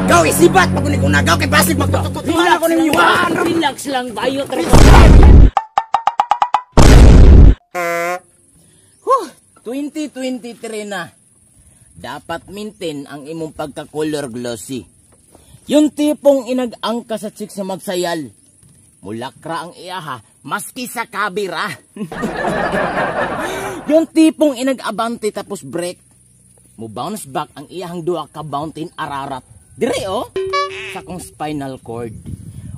Gaw isibat pag kung nagaw kay basig magtututuhan ako ninyo. Relax lang, bayot rin. 2023 na. Dapat maintain ang imong pagka-color glossy. Yung tipong inag-angka sa chicks na magsayal. Mulakra ang iyaha, maski sa kabira. Yung tipong inag-abante tapos break. Mo bounce back ang iyahang duwa ka bountain ararat. Dire oh, sa akong spinal cord.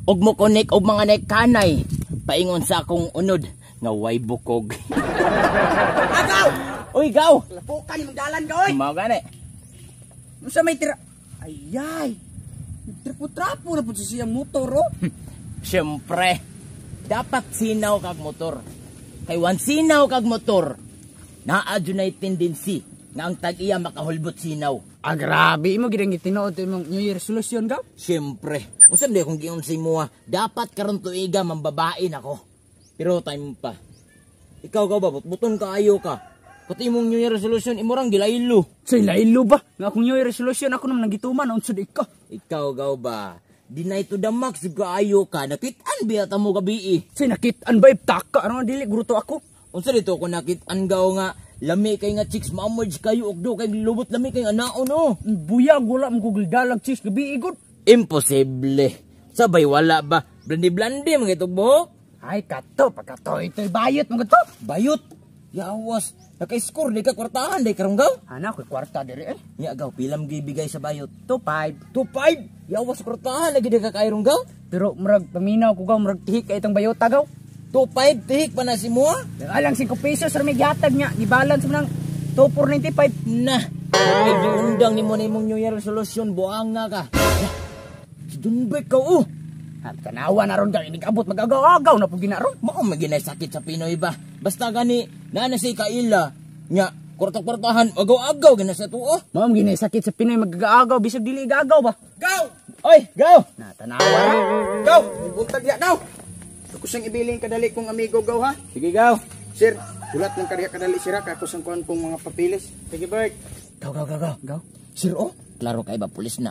Og mo connect og mga nekkanay. Paingon sa akong unod nga way bukog. Agaw! Uy, gaw! Lapukan yung dalan ka, oy! Mau gani? Musa may tira... Ayay! Trapo-trapo na po sa siyang motor, oh! Siyempre, dapat sinaw kag motor. Kay wan sinaw kag motor, naa-adyo na tendency na ang tag-iya makahulbot sinaw. Ah, grabe mo, ginang itinood yung New Year resolution, gaw? Siyempre, usan di akong giyon sa imo, dapat karon tuiga mambabain ako. Pero time pa. Ikaw ka ba, buton ka ayo ka. Pati imong New Year resolution, imorang gilaylo. Say, laylo ba? Nga akong New Year resolution, ako naman nagituman, unsod ikaw. Ikaw gaw ba? Dinay to the max, ayo ka, nakitaan biyata mo gabi. Say, nakitaan ba iptaka? Ano nga dili, gruto ako? Unsa dito ko nakitaan gaw nga, lami kay nga chicks ma-merge kayo, ogdo kay lubot lami kay anaon no. Buyag, wala mong Google dalag chicks, gabi igod. Imposible. Sabay wala ba? Blandi-blandi mga itong buhok. Ay, kato, pagkato, ito'y bayot mga to. Bayot. Yawas. Naka-score, di ka kwartahan, di karong gaw. Ana, ako'y kwarta diri eh. Nya gaw, pilam gibigay sa bayot. 2-5. 2-5. Yawas kwartahan, lagi di ka kairong gaw. Pero murag paminaw ko gaw, murag tihik kay itong bayota gaw. 2-5, tihik pa na si mo. Alang 5 pesos ra may gihatag niya, i-balance mo nang 2,495. Nah, medyo undang ni mo na imong New Year resolution, buang nga ka. Si Dunbek ka, oh. At tanawa na ron gaw, inig-abot mag-agaw-agaw na po ginaron. Mao maginay sakit sa Pinoy ba? Basta gani, na si Kaila, nya, kwarta-kwartahan, agaw-agaw, gina sa tuo. Mao ginay sakit sa Pinoy mag-agaw, bisag dili gagaw ba? Gaw! Oy, gaw! Na tanawa na. Gaw! Buntag diya, gaw! Ako siyang ibilin kadali kong amigo, gaw, ha? Sige, gaw. Sir, ulat ng karya kadali sira ka, ako sang kuhan kong mga papilis. Sige, Bert. Gaw. Gaw. Sir, oh, klaro kay ba, pulis na.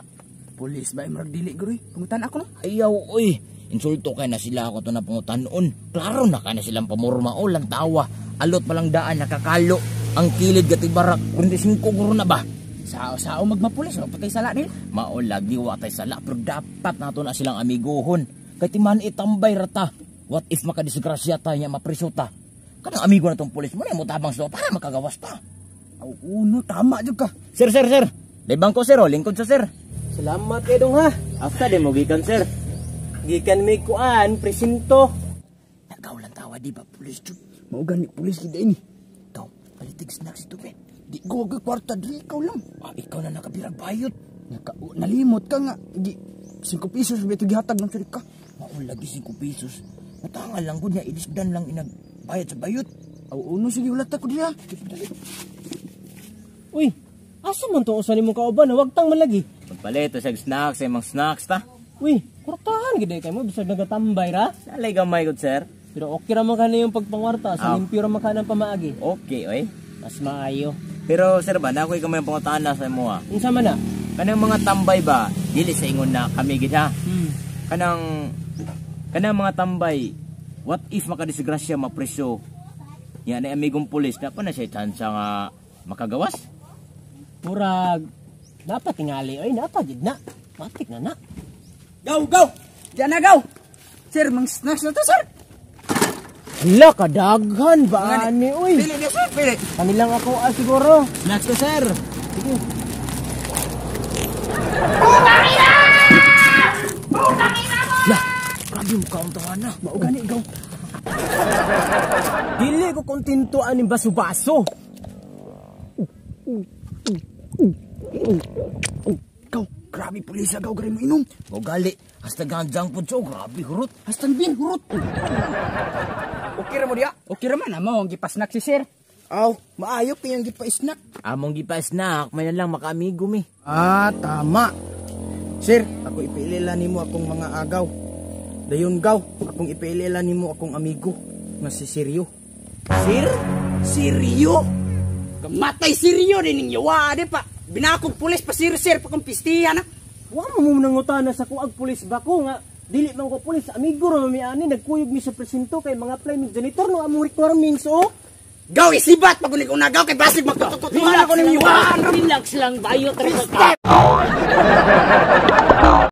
Pulis ba marag dili guroy? Pungutan ako no. Ayaw, oy. Insulto kay na sila ako to na pangutanon. Klaro na kay na silang pamurma o lang tawa. Alot palang daan nakakalo. Ang kilid gatibarak. 45 guro na ba? Sao magmapulis o patay sala nila. Mao lagi watay sala pero dapat nato na silang amiguhon. Kay timan itambay rata. What if makadisgrasya ta nya mapriso ta? Kanang amigo na tong pulis mo na mo tabang sa para makagawas ta. Aw uno tama jud ka. Sir. Libang ko sir, lingkod sa sir. Salamat kayo dong ha. Asa din mo gikan sir. Gikan may kuan, presinto. Nagaw lang tawa di ba pulis jud. Mao gani pulis gid ini. Ikaw, palitig snack si Tuben. Di ko ga kwarta dili ikaw lang. Ikaw na nakabirag bayot. Nalimot ka nga. 5 pesos ba ito gihatag ng sirika? Mao lagi 5 pesos. Matangal lang gud niya ilisdan lang inagbayad sa bayot. Aw uno sige ulat ako diha. Uy, asa man to usan nimo kauban, wag tang malagi. Magpalito sa snacks, sa mga snacks ta. Uy, kurtahan gid kay mo bisag nagatambay ra. Salay gamay gud sir. Pero okay ra man kana yung pagpangwarta, sa limpyo ra man kana pamaagi. Okay, oy. Mas maayo. Pero sir ba, nakoy kamay pangutana sa imo ha. Unsa man na? Kanang mga tambay ba, dili sa ingon na kami gid ha. Kanang mga tambay, what if makadisgrasya mapreso? Yan ay amigong pulis, na pa na siya chance nga makagawas? Murag dapat tingali oy, dapat gid na. Matik na. Gaw! Diyan na gaw. Sir, mang snacks na to sir. Hala kadaghan ba ani oy? Pili niya, sir, pili. Kanilang ako siguro. Snacks ko sir. Sige. Ya, grabe mo kauntawan na. Mao gani gaw. Dili ko kontento ani baso-baso. Gaw, grabe pulis gaw gari mo inom. O gali, hasta ganjang po siya, grabe hurot. Hastang bin hurot. Okay ra mo diya? Okay ra man amo ang gipasnak si sir. Aw, maayo kayang gipa-snack. Among gipa snack, may lang makaamigo mi. Ah, tama. Sir, ako ipiilila nimo akong mga agaw. Dayon gaw, akong ipiilila nimo akong amigo nga si Seryo. Sir? Siryo? Kamatay siryo din ninyo. Wade pa. Binakog pulis pa sir pa kong pistihan ha. Wa mo nangutana sa kuag pulis ba ko nga dili man ko pulis, amigo ra mi ani nagkuyog mi sa presinto kay mga flying janitor no among requirements o. Gaw isibat pag ko nagaw kay basig magtututuan ako ninyo. Relax lang, bayo.